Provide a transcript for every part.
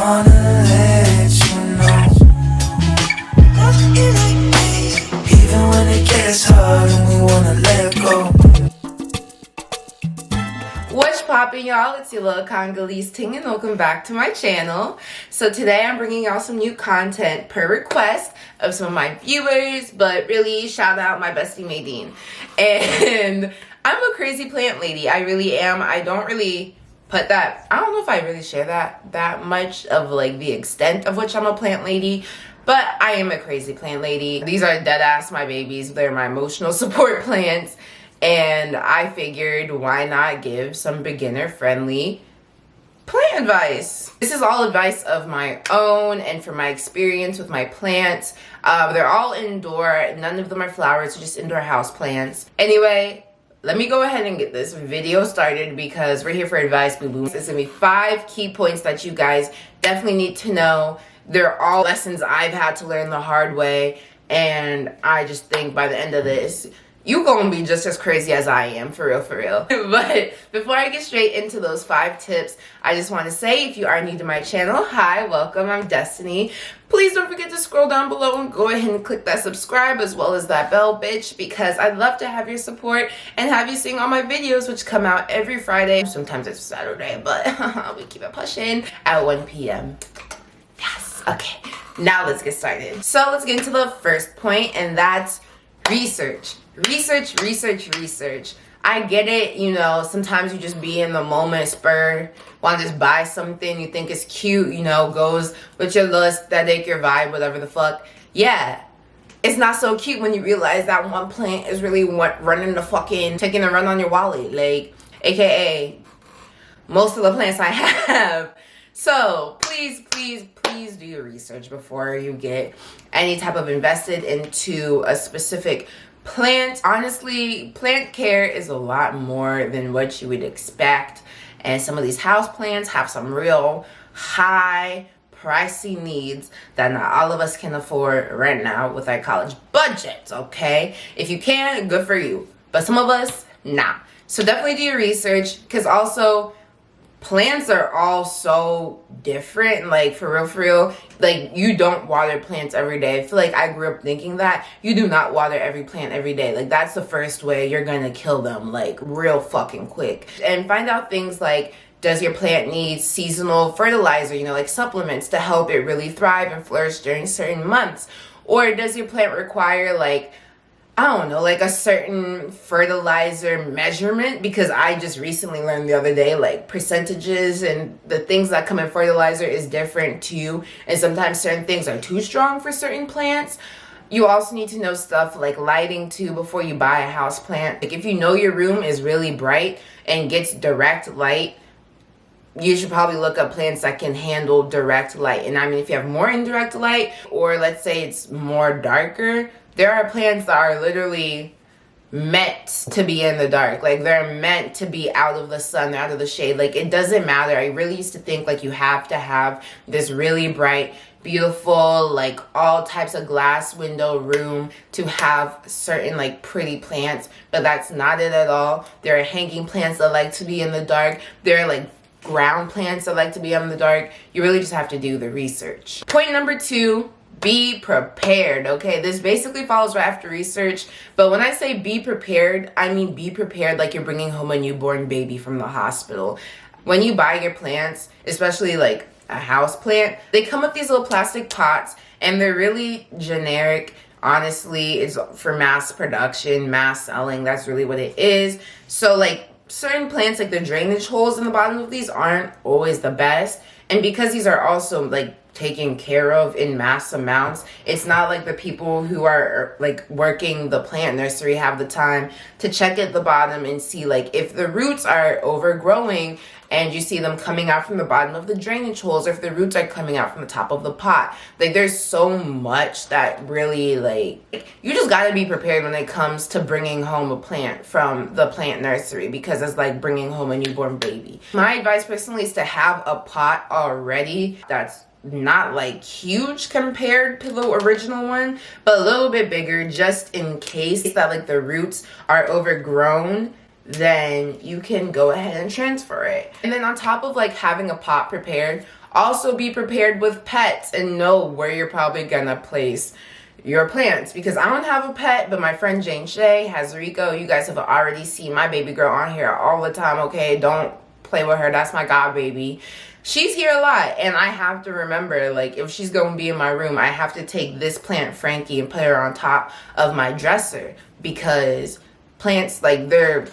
wanna let you know, even when it gets hard and we wanna let go. What's poppin', y'all? It's your little Congolese ting and welcome back to my channel. So today I'm bringing y'all some new content per request of some of my viewers, but really shout out my bestie Nadine. And I'm a crazy plant lady. I really am. I don't really put that, I don't know if I really share that much of like the extent of which I'm a plant lady, but I am a crazy plant lady. These are dead ass my babies. They're my emotional support plants. And I figured, why not give some beginner-friendly plant advice? This is all advice of my own and from my experience with my plants. They're all indoor. None of them are flowers, just indoor house plants. Anyway, let me go ahead and get this video started because we're here for advice, boo-boo. There's gonna be 5 key points that you guys definitely need to know. They're all lessons I've had to learn the hard way. And I just think by the end of this, you gonna be just as crazy as I am, for real, for real. But before I get straight into those 5 tips, I just want to say, if you are new to my channel, hi, welcome, I'm Destiny. Please don't forget to scroll down below and go ahead and click that subscribe as well as that bell, bitch, because I'd love to have your support and have you seeing all my videos, which come out every Friday. Sometimes it's Saturday, but we keep it pushing at 1 p.m. Yes, okay, now let's get started. So let's get into the first point, and that's research. Research. I get it, you know, sometimes you just be in the moment, spur, want to just buy something you think is cute, you know, goes with your little aesthetic, your vibe, whatever the fuck. Yeah, it's not so cute when you realize that one plant is really taking a run on your wallet, like, AKA most of the plants I have. So please do your research before you get any type of invested into a specific plant. Honestly, plant care is a lot more than what you would expect, and some of these house plants have some real high pricey needs that not all of us can afford right now with our college budgets. Okay, if you can, good for you, but some of us, nah. So definitely do your research, because also plants are all so different, like for real, like you don't water plants every day. I feel like I grew up thinking that you do not water every plant every day. Like that's the first way you're gonna kill them, like real fucking quick. And find out things like, does your plant need seasonal fertilizer, you know, like supplements to help it really thrive and flourish during certain months? Or does your plant require, like, I don't know, like a certain fertilizer measurement? Because I just recently learned the other day, like percentages and the things that come in fertilizer is different too. And sometimes certain things are too strong for certain plants. You also need to know stuff like lighting too before you buy a house plant. Like if you know your room is really bright and gets direct light, you should probably look up plants that can handle direct light. And I mean, if you have more indirect light, or let's say it's more darker, there are plants that are literally meant to be in the dark. Like they're meant to be out of the sun, out of the shade. Like it doesn't matter. I really used to think like you have to have this really bright, beautiful, like all types of glass window room to have certain like pretty plants, but that's not it at all. There are hanging plants that like to be in the dark. There are like ground plants that like to be in the dark. You really just have to do the research. Point number 2, be prepared. Okay, this basically follows right after research, but when I say be prepared, I mean be prepared like you're bringing home a newborn baby from the hospital. When you buy your plants, especially like a house plant, they come with these little plastic pots and they're really generic. Honestly, it's for mass production, mass selling. That's really what it is. So like certain plants, like the drainage holes in the bottom of these aren't always the best, and because these are also like taken care of in mass amounts, it's not like the people who are like working the plant nursery have the time to check at the bottom and see like if the roots are overgrowing and you see them coming out from the bottom of the drainage holes, or if the roots are coming out from the top of the pot. Like there's so much that really, like, you just gotta be prepared when it comes to bringing home a plant from the plant nursery, because it's like bringing home a newborn baby. My advice personally is to have a pot already that's not like huge compared to the original one, but a little bit bigger, just in case that like the roots are overgrown, then you can go ahead and transfer it. And then on top of like having a pot prepared, Also be prepared with pets and know where you're probably gonna place your plants, because I don't have a pet, but my friend Jane Shay has Rico. You guys have already seen my baby girl on here all the time, okay? Don't play with her. That's my god baby. She's here a lot, and I have to remember, like, if she's going to be in my room, I have to take this plant, Frankie, and put her on top of my dresser, because plants, like, they're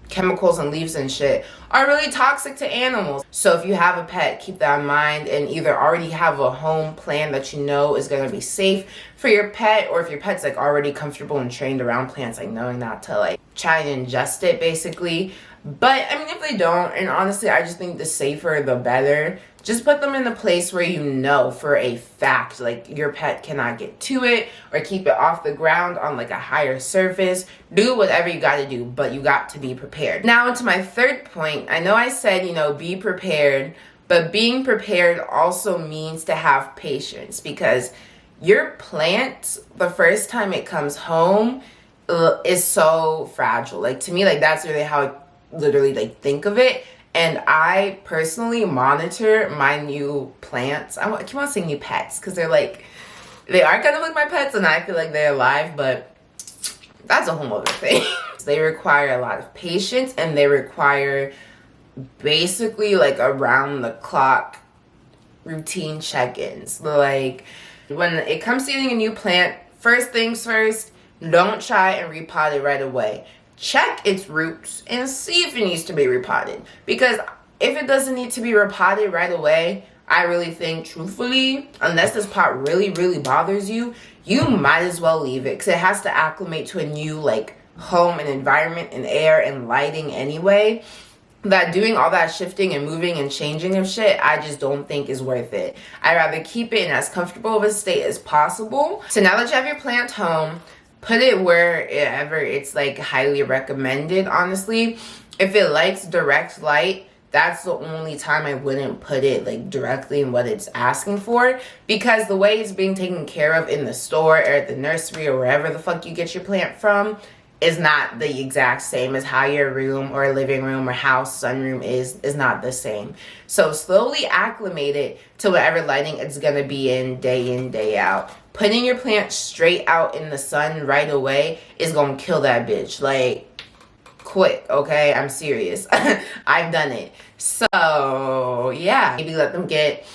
chemicals and leaves and shit are really toxic to animals. So if you have a pet, keep that in mind, and either already have a home plan that you know is going to be safe for your pet, or if your pet's like already comfortable and trained around plants, like knowing not to like try and ingest it basically. But I mean, if they don't, and honestly I just think the safer the better, just put them in a place where you know for a fact like your pet cannot get to it, or keep it off the ground on like a higher surface. Do whatever you got to do, but you got to be prepared. Now into my third point. I know I said, you know, be prepared, but being prepared also means to have patience, because your plant, the first time it comes home, is so fragile. Like, to me, like, that's really how I literally like think of it. And I personally monitor my new plants. I keep on saying new pets because they're like, they are kind of like my pets and I feel like they're alive, but that's a whole other thing. They require a lot of patience, and they require basically like around the clock routine check-ins. Like, when it comes to getting a new plant, first things first, don't try and repot it right away. Check its roots and see if it needs to be repotted, because if it doesn't need to be repotted right away, I really think, truthfully, unless this pot really bothers you, you might as well leave it, because it has to acclimate to a new like home and environment and air and lighting anyway. That doing all that shifting and moving and changing of shit, I just don't think is worth it. I'd rather keep it in as comfortable of a state as possible. So now that you have your plant home, put it wherever it's like highly recommended, honestly. If it likes direct light, that's the only time I wouldn't put it like directly in what it's asking for, because the way it's being taken care of in the store or at the nursery or wherever the fuck you get your plant from is not the exact same as how your room or living room or house sunroom is not the same. So slowly acclimate it to whatever lighting it's gonna be in, day out. Putting your plant straight out in the sun right away is gonna kill that bitch. Like, quick, okay? I'm serious. I've done it. So yeah, maybe let them get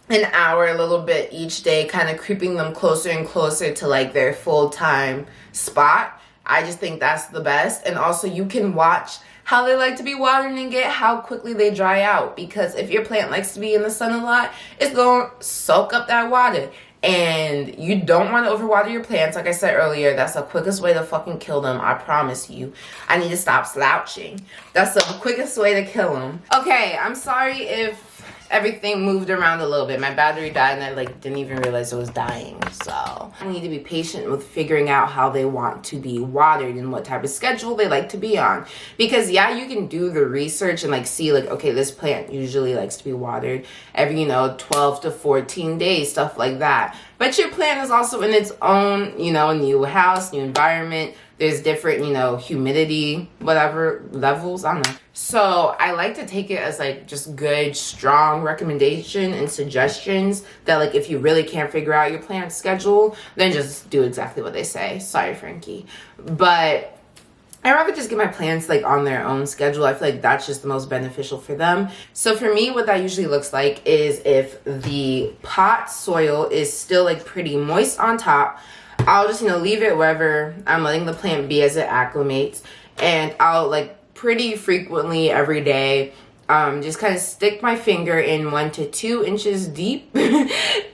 an hour, a little bit each day, kind of creeping them closer and closer to like their full-time spot. I just think that's the best. And also you can watch how they like to be watered and get how quickly they dry out, because if your plant likes to be in the sun a lot, it's going to soak up that water. And you don't want to overwater your plants. Like I said earlier, that's the quickest way to fucking kill them. I promise you. I need to stop slouching. That's the quickest way to kill them. Okay, I'm sorry if everything moved around a little bit. My battery died and I like didn't even realize it was dying. So I need to be patient with figuring out how they want to be watered and what type of schedule they like to be on. Because yeah, you can do the research and like see like, okay, this plant usually likes to be watered every, 12 to 14 days, stuff like that. But your plant is also in its own, new house, new environment. There's different, humidity, whatever levels, I don't know. So I like to take it as like just good, strong recommendation and suggestions that like if you really can't figure out your plant schedule, then just do exactly what they say. Sorry, Frankie. But I'd rather just get my plants like on their own schedule. I feel like that's just the most beneficial for them. So for me, what that usually looks like is if the pot soil is still like pretty moist on top, I'll just, leave it wherever I'm letting the plant be as it acclimates. And I'll like pretty frequently every day, just kind of stick my finger in 1 to 2 inches deep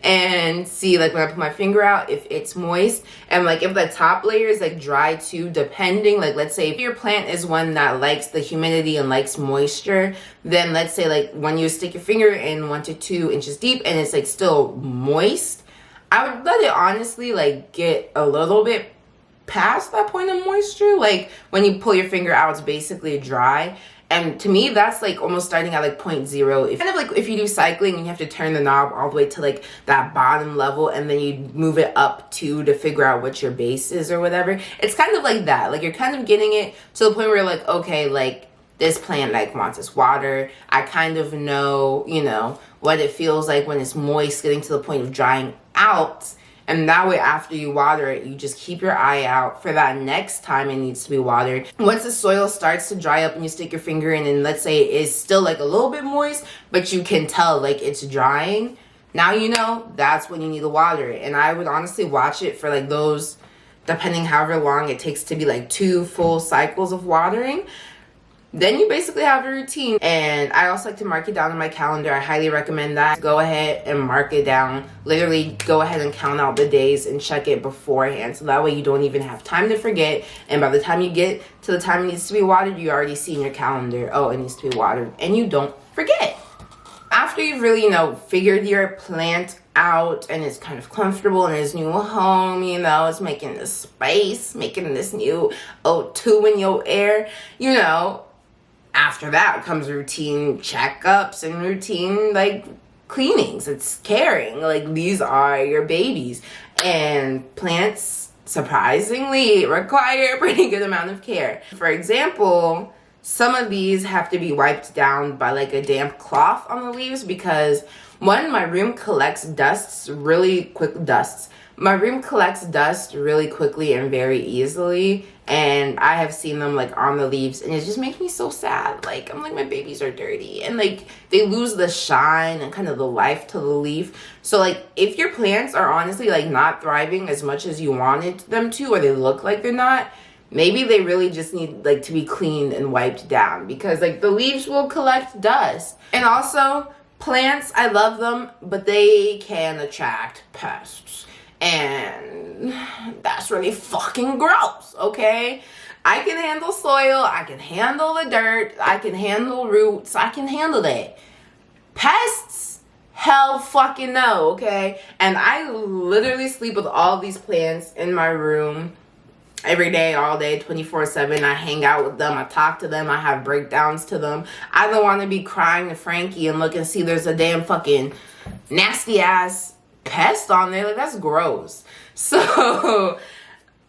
and see like when I put my finger out if it's moist, and like if the top layer is like dry too, depending, like let's say if your plant is one that likes the humidity and likes moisture, then let's say like when you stick your finger in 1 to 2 inches deep and it's like still moist, I would let it honestly like get a little bit past that point of moisture. Like when you pull your finger out, it's basically dry. And to me, that's like almost starting at like 0.0. If kind of like if you do cycling and you have to turn the knob all the way to like that bottom level and then you move it up to figure out what your base is or whatever. It's kind of like that. Like you're kind of getting it to the point where you're like, okay, like this plant like wants its water. I kind of know, you know, what it feels like when it's moist, getting to the point of drying out. And that way, after you water it, you just keep your eye out for that next time it needs to be watered. Once the soil starts to dry up and you stick your finger in, and let's say it's still like a little bit moist, but you can tell like it's drying, now you know that's when you need to water it. And I would honestly watch it for like those, depending however long it takes to be like 2 full cycles of watering. Then you basically have a routine. And I also like to mark it down on my calendar. I highly recommend that. Go ahead and mark it down. Literally go ahead and count out the days and check it beforehand. So that way you don't even have time to forget. And by the time you get to the time it needs to be watered, you already see in your calendar, oh, it needs to be watered. And you don't forget. After you've really, you know, figured your plant out and it's kind of comfortable in its new home, you know, it's making this space, making this new O2 in your air, you know, after that comes routine checkups and routine like cleanings. It's caring. Like, these are your babies. And plants surprisingly require a pretty good amount of care. For example, some of these have to be wiped down by like a damp cloth on the leaves because one, my room collects My room collects dust really quickly and very easily, and I have seen them like on the leaves, and it just makes me so sad. Like, I'm like, my babies are dirty, and like they lose the shine and kind of the life to the leaf. So like, if your plants are honestly like not thriving as much as you wanted them to, or they look like they're not, maybe they really just need like to be cleaned and wiped down, because like the leaves will collect dust. And also, plants, I love them, but they can attract pests. And that's really fucking gross, okay? I can handle soil, I can handle the dirt, I can handle roots, I can handle that. Pests? Hell fucking no, okay? And I literally sleep with all these plants in my room every day, all day, 24/7. I hang out with them, I talk to them, I have breakdowns to them. I don't want to be crying to Frankie and look and see there's a damn fucking nasty ass pest on there. Like, that's gross. So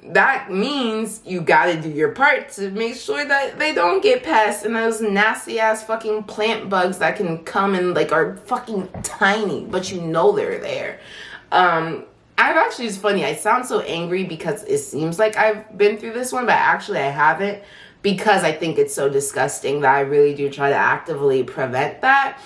that means you gotta do your part to make sure that they don't get pests and those nasty ass fucking plant bugs that can come and like are fucking tiny, but you know they're there. I've actually, it's funny, I sound so angry because it seems like I've been through this one, but actually I haven't, because I think it's so disgusting that I really do try to actively prevent that.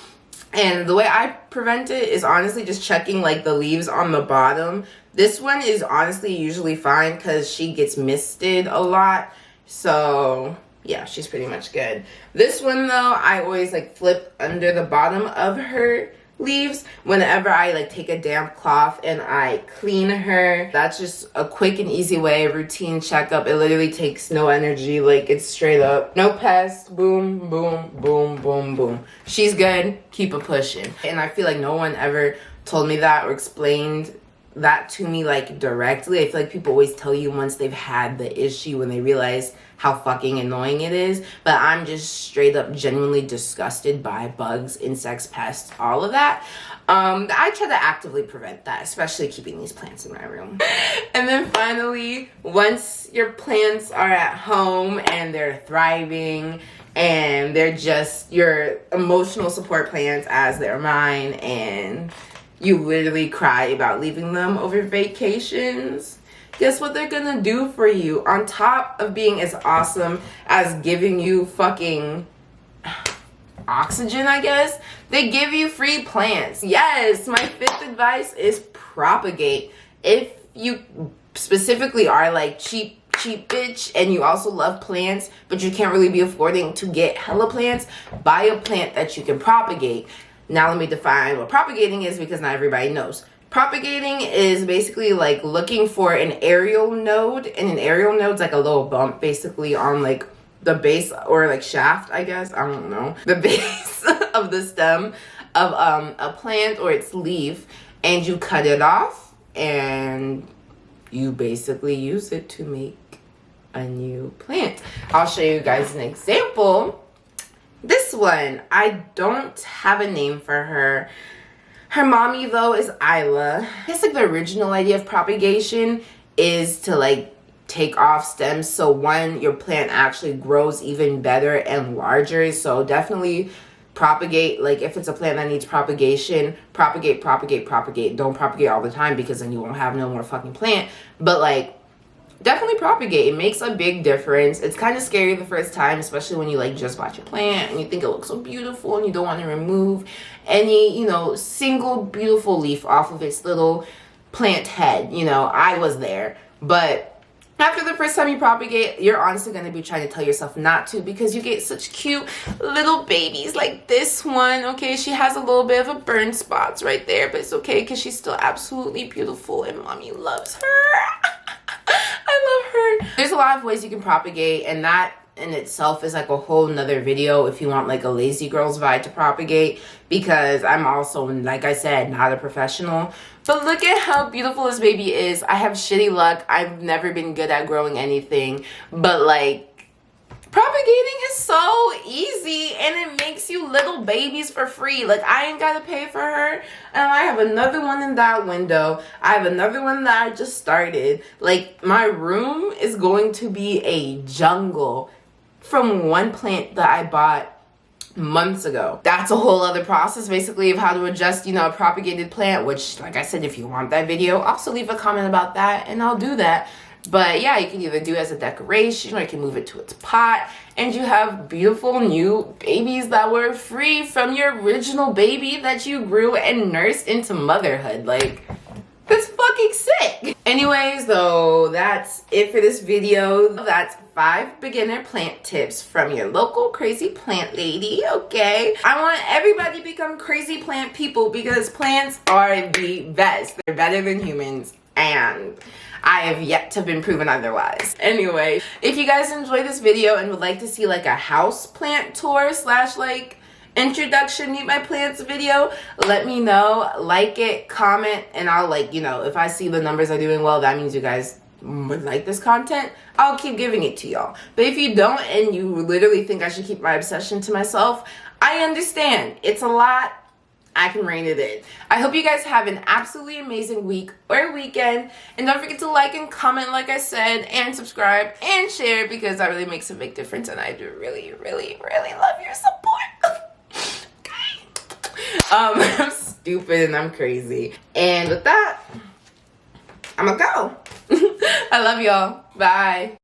And the way I prevent it is honestly just checking like the leaves on the bottom. This one is honestly usually fine because she gets misted a lot. So yeah, she's pretty much good. This one though, I always like flip under the bottom of her leaves whenever I like take a damp cloth and I clean her. That's just a quick and easy way, routine checkup. It literally takes no energy. Like, it's straight up no pests. Boom, boom, boom, boom, boom. She's good. Keep it pushing. And I feel like no one ever told me that or explained that to me like directly. I feel like people always tell you once they've had the issue when they realize how fucking annoying it is. But I'm just straight up genuinely disgusted by bugs, insects, pests, all of that. I try to actively prevent that, especially keeping these plants in my room. And then finally, once your plants are at home and they're thriving and they're just your emotional support plants, as they're mine, and you literally cry about leaving them over vacations, guess what they're gonna do for you? On top of being as awesome as giving you fucking oxygen, I guess, they give you free plants. Yes, my 5th advice is propagate. If you specifically are like cheap bitch and you also love plants, but you can't really be affording to get hella plants, buy a plant that you can propagate. Now let me define what propagating is, because not everybody knows. Propagating is basically like looking for an aerial node, and an aerial node's like a little bump basically on like the base or like shaft, I guess, I don't know, the base of the stem of a plant or its leaf, and you cut it off and you basically use it to make a new plant. I'll show you guys an example. This one, I don't have a name for her. Her mommy though is Isla. I guess like the original idea of propagation is to like take off stems, so one, your plant actually grows even better and larger. So definitely propagate. Like if it's a plant that needs propagation, propagate. Don't propagate all the time, because then you won't have no more fucking plant. But like, definitely propagate. It makes a big difference. It's kind of scary the first time, especially when you like just bought your plant and you think it looks so beautiful and you don't want to remove any, you know, single beautiful leaf off of its little plant head. You know, I was there. But after the first time you propagate, you're honestly going to be trying to tell yourself not to, because you get such cute little babies like this one. Okay, she has a little bit of a burn spots right there, but it's okay because she's still absolutely beautiful and mommy loves her. I love her. There's a lot of ways you can propagate, and that in itself is like a whole nother video if you want like a lazy girl's vibe to propagate, because I'm also, like I said, not a professional. But look at how beautiful this baby is. I have shitty luck. I've never been good at growing anything, but like, propagating is so easy, and it makes you little babies for free. Like, I ain't gotta pay for her, and I have another one in that window. I have another one that I just started. Like, my room is going to be a jungle from one plant that I bought months ago. That's a whole other process basically of how to adjust, you know, a propagated plant, which, like I said, if you want that video, also leave a comment about that and I'll do that. But yeah, you can either do it as a decoration, or you can move it to its pot, and you have beautiful new babies that were free from your original baby that you grew and nursed into motherhood. Like, that's fucking sick. Anyways, though, that's it for this video. That's 5 beginner plant tips from your local crazy plant lady, okay? I want everybody to become crazy plant people, because plants are the best. They're better than humans, and I have yet to have been proven otherwise. Anyway, if you guys enjoyed this video and would like to see like a house plant tour / like introduction meet my plants video, let me know. Like it, comment, and I'll, like, you know, if I see the numbers are doing well, that means you guys would like this content. I'll keep giving it to y'all. But if you don't, and you literally think I should keep my obsession to myself, I understand. It's a lot. I can rein it in. I hope you guys have an absolutely amazing week or weekend. And don't forget to like and comment, like I said, and subscribe and share, because that really makes a big difference. And I do really, really, really love your support. Okay. I'm stupid and I'm crazy. And with that, I'm gonna go. I love y'all. Bye.